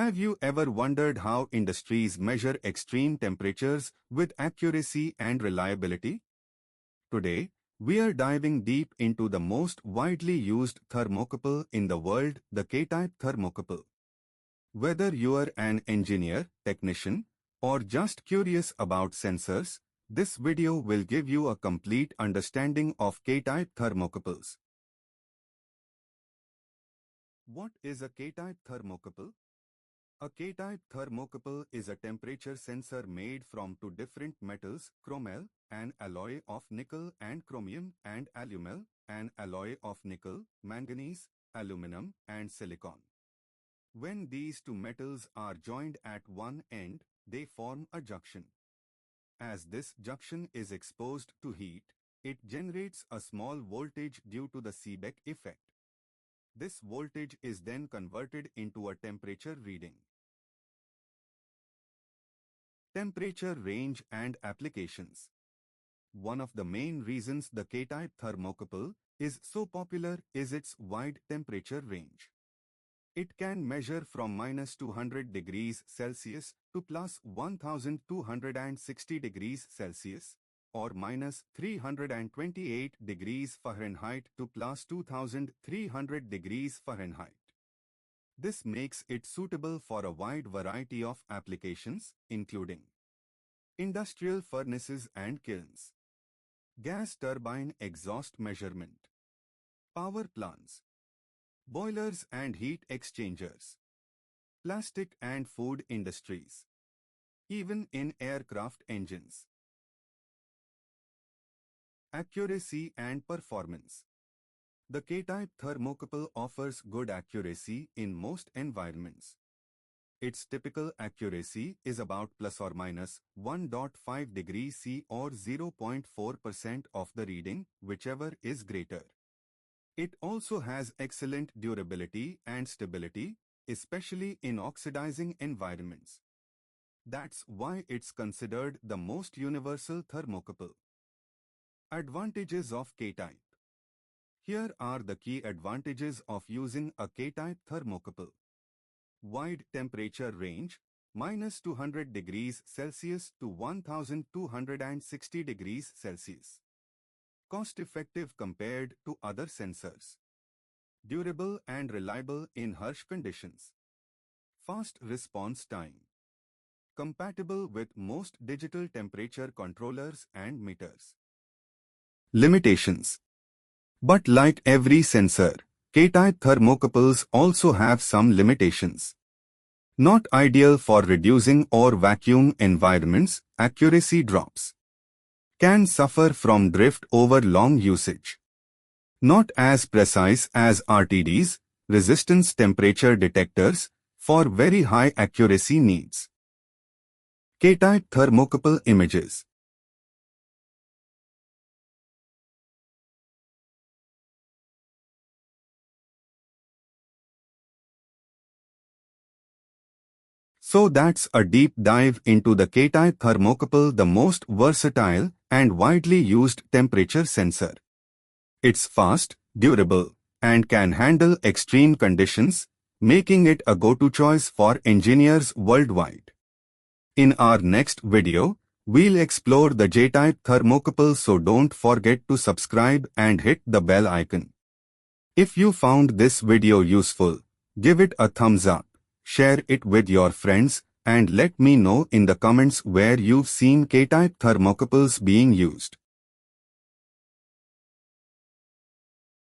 Have you ever wondered how industries measure extreme temperatures with accuracy and reliability? Today, we are diving deep into the most widely used thermocouple in the world, the K-type thermocouple. Whether you are an engineer, technician, or just curious about sensors, this video will give you a complete understanding of K-type thermocouples. What is a K-type thermocouple? A K-type thermocouple is a temperature sensor made from two different metals, chromel, an alloy of nickel and chromium, and alumel, an alloy of nickel, manganese, aluminum, and silicon. When these two metals are joined at one end, they form a junction. As this junction is exposed to heat, it generates a small voltage due to the Seebeck effect. This voltage is then converted into a temperature reading. Temperature range and applications. One of the main reasons the K-type thermocouple is so popular is its wide temperature range. It can measure from minus 200 degrees Celsius to plus 1260 degrees Celsius, or minus 328 degrees Fahrenheit to plus 2300 degrees Fahrenheit. This makes it suitable for a wide variety of applications, including industrial furnaces and kilns, gas turbine exhaust measurement, power plants, boilers and heat exchangers, plastic and food industries, even in aircraft engines. Accuracy and performance. The K-type thermocouple offers good accuracy in most environments. Its typical accuracy is about plus or minus 1.5 degrees C or 0.4% of the reading, whichever is greater. It also has excellent durability and stability, especially in oxidizing environments. That's why it's considered the most universal thermocouple. Advantages of K-type. Here are the key advantages of using a K-type thermocouple. Wide temperature range, minus 200 degrees Celsius to 1260 degrees Celsius. Cost-effective compared to other sensors. Durable and reliable in harsh conditions. Fast response time. Compatible with most digital temperature controllers and meters. Limitations. But like every sensor, K-type thermocouples also have some limitations. Not ideal for reducing or vacuum environments, accuracy drops. Can suffer from drift over long usage. Not as precise as RTDs, resistance temperature detectors, for very high accuracy needs. K-type thermocouple images. So that's a deep dive into the K-type thermocouple, the most versatile and widely used temperature sensor. It's fast, durable, and can handle extreme conditions, making it a go-to choice for engineers worldwide. In our next video, we'll explore the J-type thermocouple, so don't forget to subscribe and hit the bell icon. If you found this video useful, give it a thumbs up. Share it with your friends, and let me know in the comments where you've seen K-type thermocouples being used.